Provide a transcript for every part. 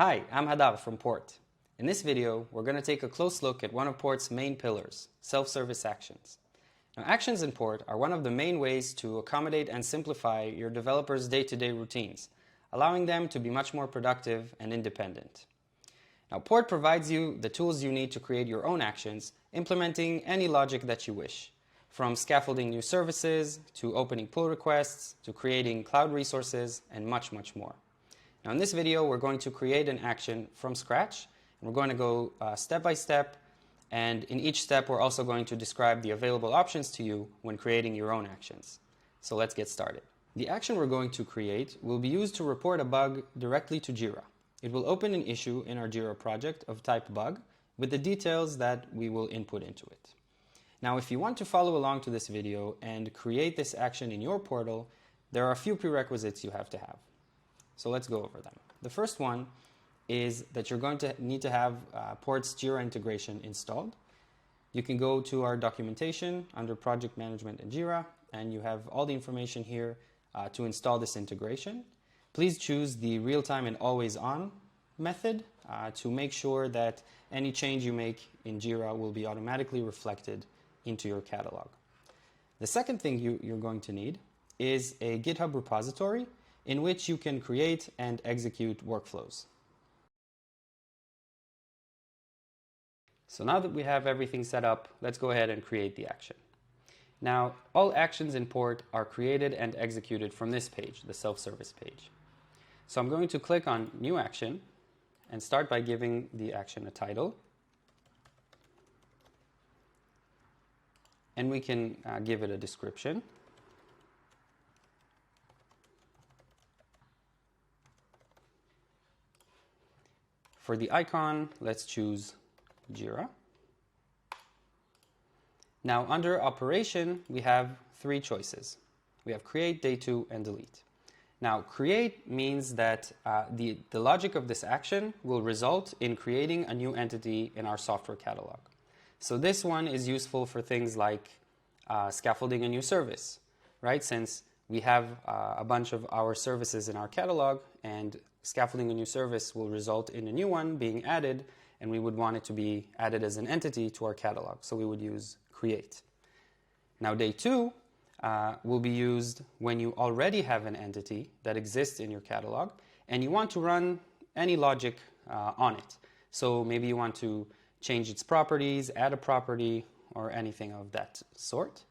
Hi, I'm Hadav from Port. In this video, we're going to take a close look at one of Port's main pillars, self-service actions. Now, actions in Port are one of the main ways to accommodate and simplify your developers' day-to-day routines, allowing them to be much more productive and independent. Now, Port provides you the tools you need to create your own actions, implementing any logic that you wish, from scaffolding new services, to opening pull requests, to creating cloud resources, and much, much more. Now in this video, we're going to create an action from scratch. And we're going to go step by step, and in each step we're also going to describe the available options to you when creating your own actions. So let's get started. The action we're going to create will be used to report a bug directly to Jira. It will open an issue in our Jira project of type bug with the details that we will input into it. Now if you want to follow along to this video and create this action in your portal, there are a few prerequisites you have to have. So let's go over them. The first one is that you're going to need to have Port's Jira integration installed. You can go to our documentation under Project Management and Jira, and you have all the information here to install this integration. Please choose the real-time and always-on method to make sure that any change you make in Jira will be automatically reflected into your catalog. The second thing you're going to need is a GitHub repository in which you can create and execute workflows. So now that we have everything set up, let's go ahead and create the action. Now, all actions in Port are created and executed from this page, the self-service page. So I'm going to click on New Action and start by giving the action a title. And we can give it a description. For the icon, let's choose Jira. Now under operation, we have three choices. We have create, day 2, and delete. Now create means that the logic of this action will result in creating a new entity in our software catalog. So this one is useful for things like scaffolding a new service, right? Since we have a bunch of our services in our catalog, and scaffolding a new service will result in a new one being added, and we would want it to be added as an entity to our catalog. So we would use create. Now day 2 will be used when you already have an entity that exists in your catalog, and you want to run any logic on it. So maybe you want to change its properties, add a property, or anything of that sort.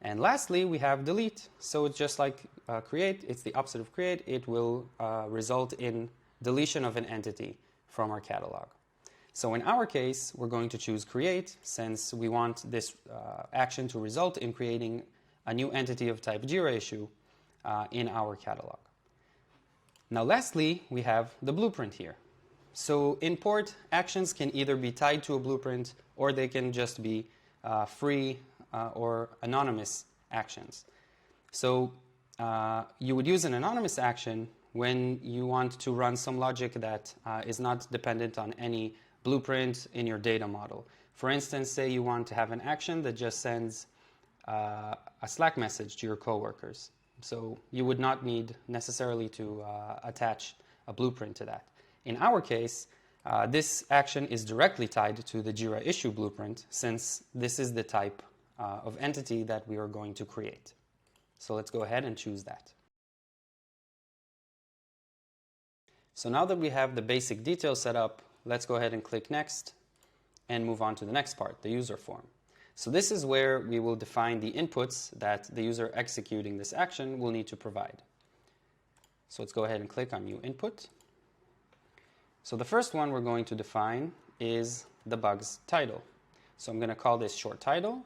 And lastly, we have delete. So it's just like create, it's the opposite of create. It will result in deletion of an entity from our catalog. So in our case, we're going to choose create, since we want this action to result in creating a new entity of type Jira issue in our catalog. Now lastly, we have the blueprint here. So in Port, actions can either be tied to a blueprint, or they can just be free or anonymous actions. So you would use an anonymous action when you want to run some logic that is not dependent on any blueprint in your data model. For instance, say you want to have an action that just sends a Slack message to your coworkers. So you would not need necessarily to attach a blueprint to that. In our case, this action is directly tied to the Jira issue blueprint, since this is the type of entity that we are going to create. So let's go ahead and choose that. So now that we have the basic details set up, let's go ahead and click Next and move on to the next part, the user form. So this is where we will define the inputs that the user executing this action will need to provide. So let's go ahead and click on New Input. So the first one we're going to define is the bug's title. So I'm going to call this short title.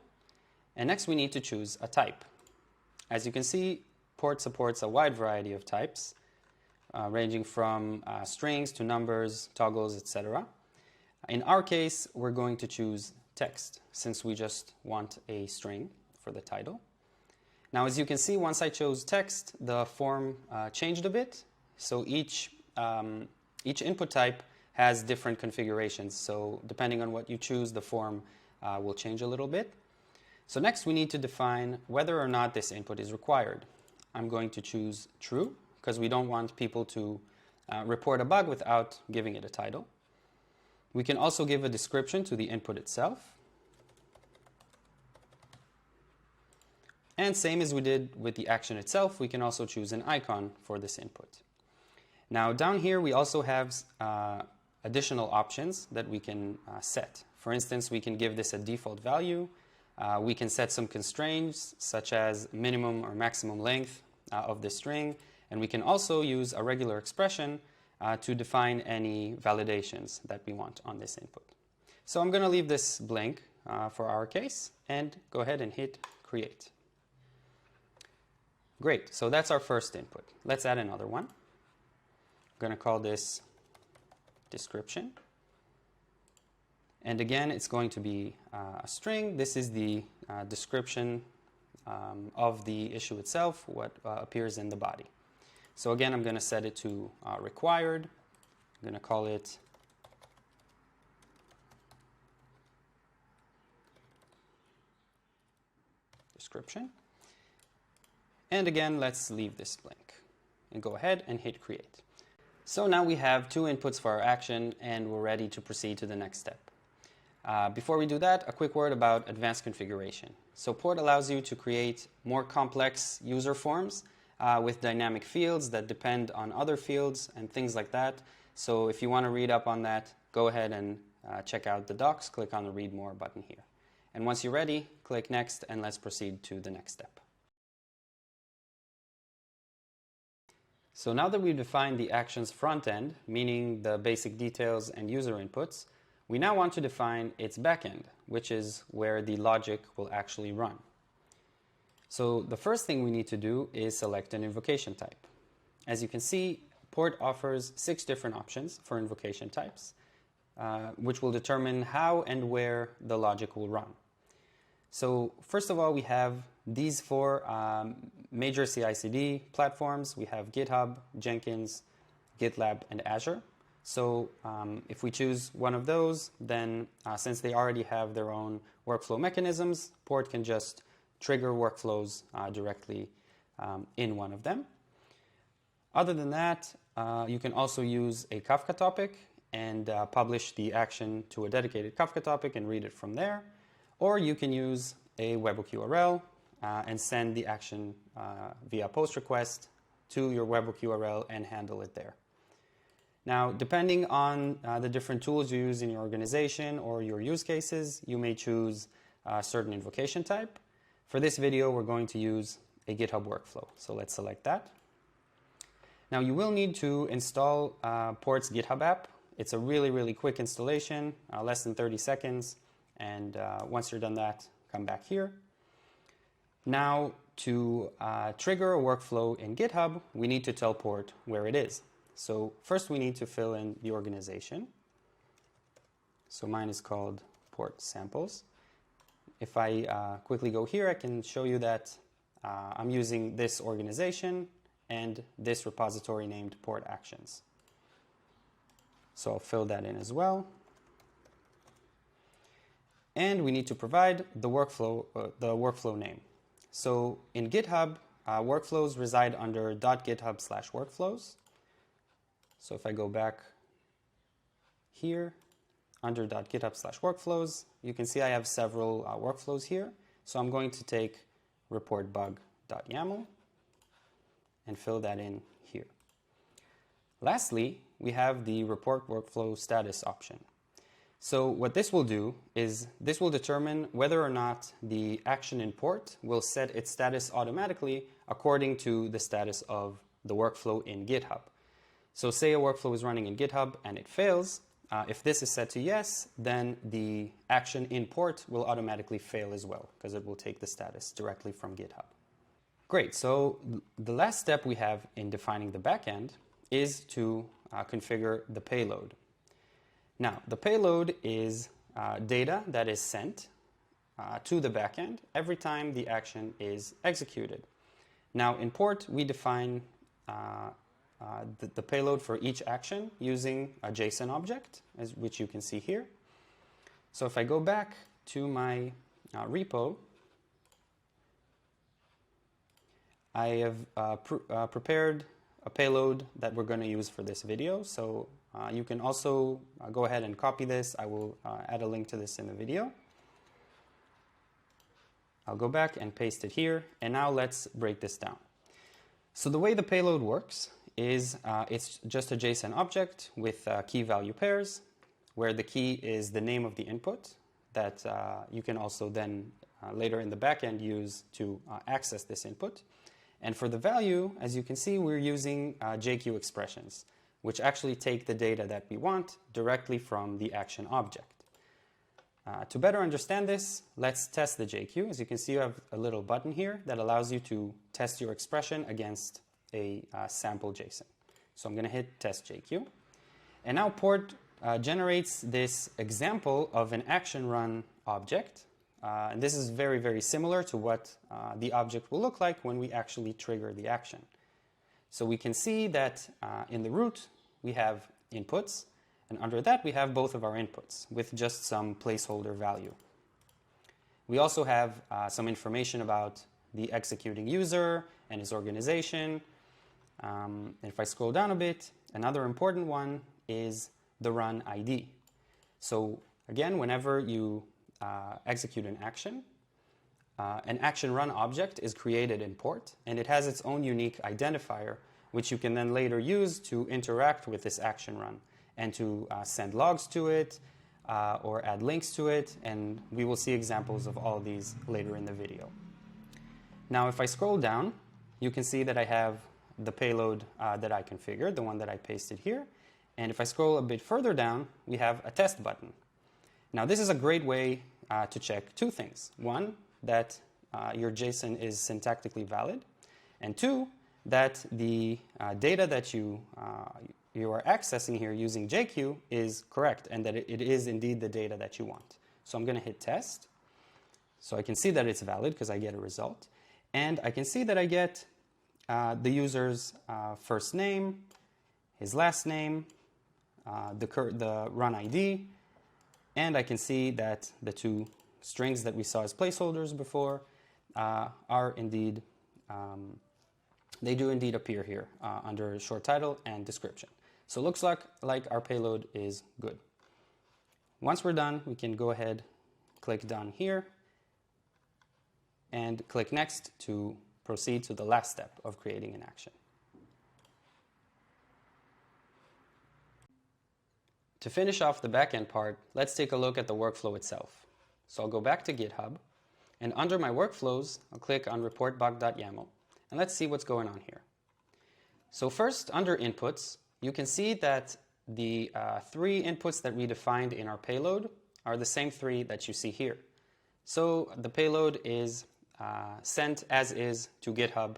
And next we need to choose a type. As you can see, Port supports a wide variety of types, ranging from strings to numbers, toggles, etc. In our case, we're going to choose text, since we just want a string for the title. Now as you can see, once I chose text, the form changed a bit. So each input type has different configurations. So depending on what you choose, the form will change a little bit. So next we need to define whether or not this input is required. I'm going to choose true, because we don't want people to report a bug without giving it a title. We can also give a description to the input itself. And same as we did with the action itself, we can also choose an icon for this input. Now down here we also have additional options that we can set. For instance, we can give this a default value. We can set some constraints such as minimum or maximum length of the string, and we can also use a regular expression to define any validations that we want on this input. So I'm going to leave this blank for our case and go ahead and hit create. Great, so that's our first input. Let's add another one. I'm going to call this description. And again, it's going to be a string. This is the description of the issue itself, what appears in the body. So again, I'm going to set it to required. I'm going to call it description. And again, let's leave this blank and go ahead and hit create. So now we have two inputs for our action and we're ready to proceed to the next step. Before we do that, a quick word about advanced configuration. So Port allows you to create more complex user forms with dynamic fields that depend on other fields and things like that. So if you want to read up on that, go ahead and check out the docs, click on the read more button here. And once you're ready, click next and let's proceed to the next step. So now that we've defined the action's front end, meaning the basic details and user inputs, we now want to define its back end, which is where the logic will actually run. So the first thing we need to do is select an invocation type. As you can see, Port offers 6 different options for invocation types, which will determine how and where the logic will run. So first of all, we have these 4 major CI/CD platforms. We have GitHub, Jenkins, GitLab, and Azure. So if we choose one of those, then since they already have their own workflow mechanisms, Port can just trigger workflows directly in one of them. Other than that, you can also use a Kafka topic and publish the action to a dedicated Kafka topic and read it from there. Or you can use a webhook URL and send the action via post request to your webhook URL and handle it there. Now, depending on the different tools you use in your organization or your use cases, you may choose a certain invocation type. For this video, we're going to use a GitHub workflow. So let's select that. Now, you will need to install Port's GitHub app. It's a really quick installation, less than 30 seconds. And once you're done that, come back here. Now, to trigger a workflow in GitHub, we need to tell Port where it is. So first we need to fill in the organization. So mine is called Port Samples. If I quickly go here, I can show you that I'm using this organization and this repository named Port Actions. So I'll fill that in as well. And we need to provide the workflow name. So in GitHub, workflows reside under .github/workflows. So if I go back here under .github/workflows, you can see I have several workflows here. So I'm going to take reportbug.yaml and fill that in here. Lastly, we have the report workflow status option. So what this will do is this will determine whether or not the action in Port will set its status automatically according to the status of the workflow in GitHub. So say a workflow is running in GitHub and it fails. If this is set to yes, then the action in Port will automatically fail as well because it will take the status directly from GitHub. Great, so the last step we have in defining the backend is to configure the payload. Now, the payload is data that is sent to the backend every time the action is executed. Now, in Port, we define the payload for each action using a JSON object, which you can see here. So if I go back to my repo, I have prepared a payload that we're going to use for this video. So you can also go ahead and copy this. I will add a link to this in the video. I'll go back and paste it here. And now let's break this down. So the way the payload works is it's just a JSON object with key value pairs, where the key is the name of the input that you can also then later in the backend use to access this input. And for the value, as you can see, we're using JQ expressions, which actually take the data that we want directly from the action object. To better understand this, let's test the JQ. As you can see, you have a little button here that allows you to test your expression against a sample JSON. So I'm going to hit test JQ. And now port generates this example of an action run object. And this is very, very similar to what the object will look like when we actually trigger the action. So we can see that in the root, we have inputs. And under that, we have both of our inputs with just some placeholder value. We also have some information about the executing user and his organization. And if I scroll down a bit, another important one is the run ID. So again, whenever you execute an action run object is created in port, and it has its own unique identifier, which you can then later use to interact with this action run and to send logs to it or add links to it, and we will see examples of all of these later in the video. Now, if I scroll down, you can see that I have the payload that I configured, the one that I pasted here, and if I scroll a bit further down, we have a test button. Now, this is a great way to check two things. One, that your JSON is syntactically valid, and two, that the data that you are accessing here using JQ is correct and that it is indeed the data that you want. So I'm going to hit test. So I can see that it's valid because I get a result. And I can see that I get the user's first name, his last name, the run ID, and I can see that the two strings that we saw as placeholders before are indeed, they do indeed appear here under short title and description. So it looks like our payload is good. Once we're done, we can go ahead, click done here, and click next to proceed to the last step of creating an action. To finish off the backend part, let's take a look at the workflow itself. So I'll go back to GitHub, and under my workflows, I'll click on report-bug.yaml, and let's see what's going on here. So first, under inputs, you can see that the three inputs that we defined in our payload are the same three that you see here. So the payload is sent as is to GitHub,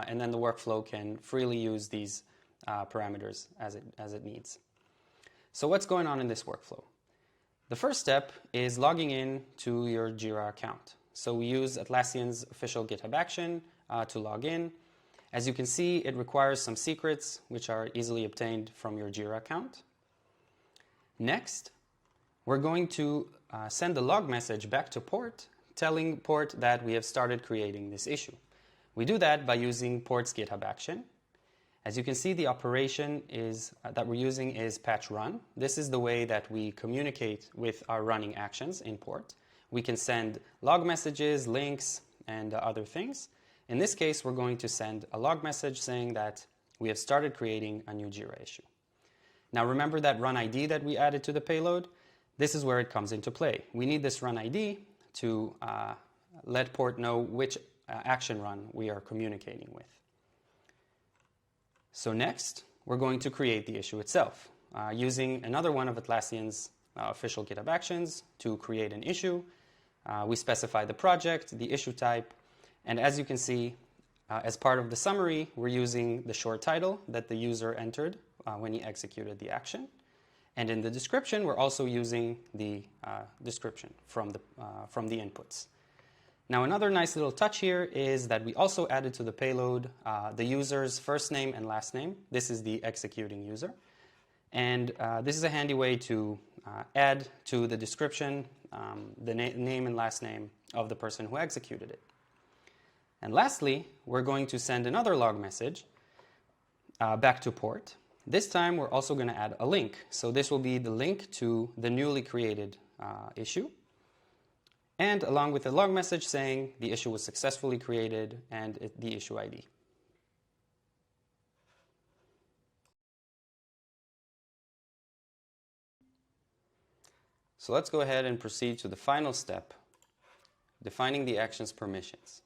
and then the workflow can freely use these parameters as it needs. So what's going on in this workflow? The first step is logging in to your Jira account. So we use Atlassian's official GitHub action to log in. As you can see, it requires some secrets, which are easily obtained from your Jira account. Next, we're going to send a log message back to port, telling port that we have started creating this issue. We do that by using port's GitHub action. As you can see, the operation that we're using is patch run. This is the way that we communicate with our running actions in port. We can send log messages, links, and other things. In this case, we're going to send a log message saying that we have started creating a new Jira issue. Now remember that run ID that we added to the payload? This is where it comes into play. We need this run ID to let port know which action run we are communicating with. So next, we're going to create the issue itself using another one of Atlassian's official GitHub actions to create an issue. We specify the project, the issue type, and as you can see, as part of the summary, we're using the short title that the user entered when he executed the action. And in the description, we're also using the description from the inputs. Now, another nice little touch here is that we also added to the payload the user's first name and last name. This is the executing user. And this is a handy way to add to the description the name and last name of the person who executed it. And lastly, we're going to send another log message back to port. This time we're also going to add a link. So this will be the link to the newly created issue, and along with a log message saying the issue was successfully created and the issue ID. So let's go ahead and proceed to the final step, defining the action's permissions.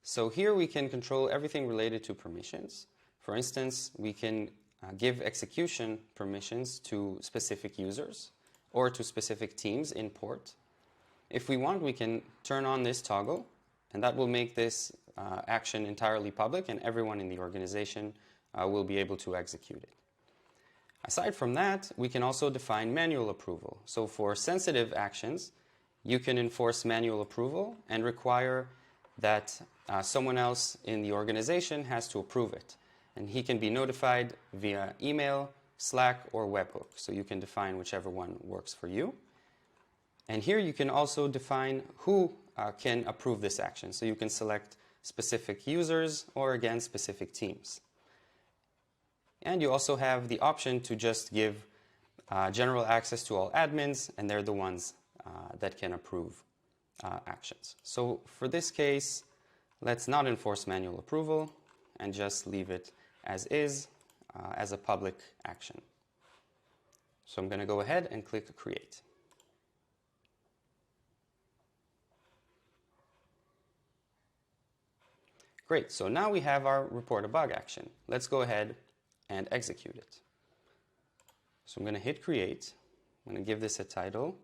So here we can control everything related to permissions. For instance, we can give execution permissions to specific users or to specific teams in port. If we want, we can turn on this toggle, and that will make this action entirely public, and everyone in the organization will be able to execute it. Aside from that, we can also define manual approval. So for sensitive actions, you can enforce manual approval and require that someone else in the organization has to approve it. And he can be notified via email, Slack, or webhook. So you can define whichever one works for you. And here you can also define who can approve this action. So you can select specific users or, again, specific teams. And you also have the option to just give general access to all admins, and they're the ones that can approve actions. So for this case, let's not enforce manual approval and just leave it as is as a public action. So I'm going to go ahead and click Create. Great, so now we have our report a bug action. Let's go ahead and execute it. So I'm going to hit Create. I'm going to give this a title.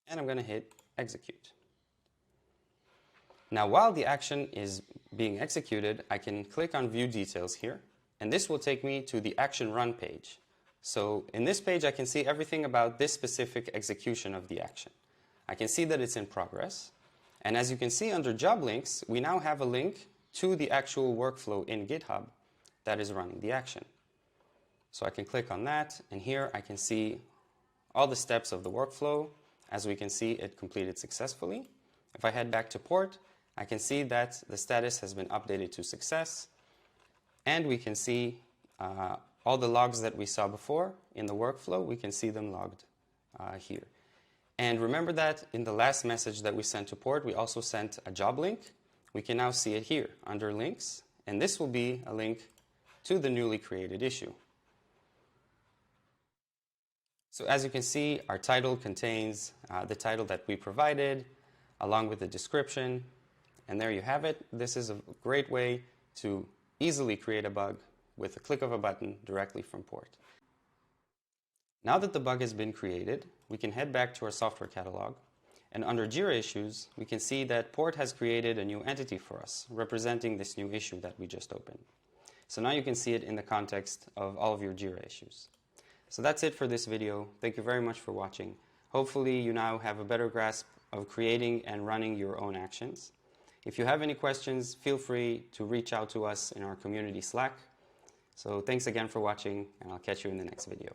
And I'm going to hit Execute. Now, while the action is being executed, I can click on View Details here, and this will take me to the Action Run page. So in this page, I can see everything about this specific execution of the action. I can see that it's in progress, and as you can see under Job Links, we now have a link to the actual workflow in GitHub that is running the action. So I can click on that, and here I can see all the steps of the workflow. As we can see, it completed successfully. If I head back to port, I can see that the status has been updated to success, and we can see all the logs that we saw before in the workflow. We can see them logged here. And remember that in the last message that we sent to port, we also sent a job link. We can now see it here under Links, and this will be a link to the newly created issue. So as you can see, our title contains the title that we provided, along with the description. And there you have it. This is a great way to easily create a bug with a click of a button directly from port. Now that the bug has been created, we can head back to our software catalog. And under Jira issues, we can see that port has created a new entity for us, representing this new issue that we just opened. So now you can see it in the context of all of your Jira issues. So that's it for this video. Thank you very much for watching. Hopefully you now have a better grasp of creating and running your own actions. If you have any questions, feel free to reach out to us in our community Slack. So thanks again for watching, and I'll catch you in the next video.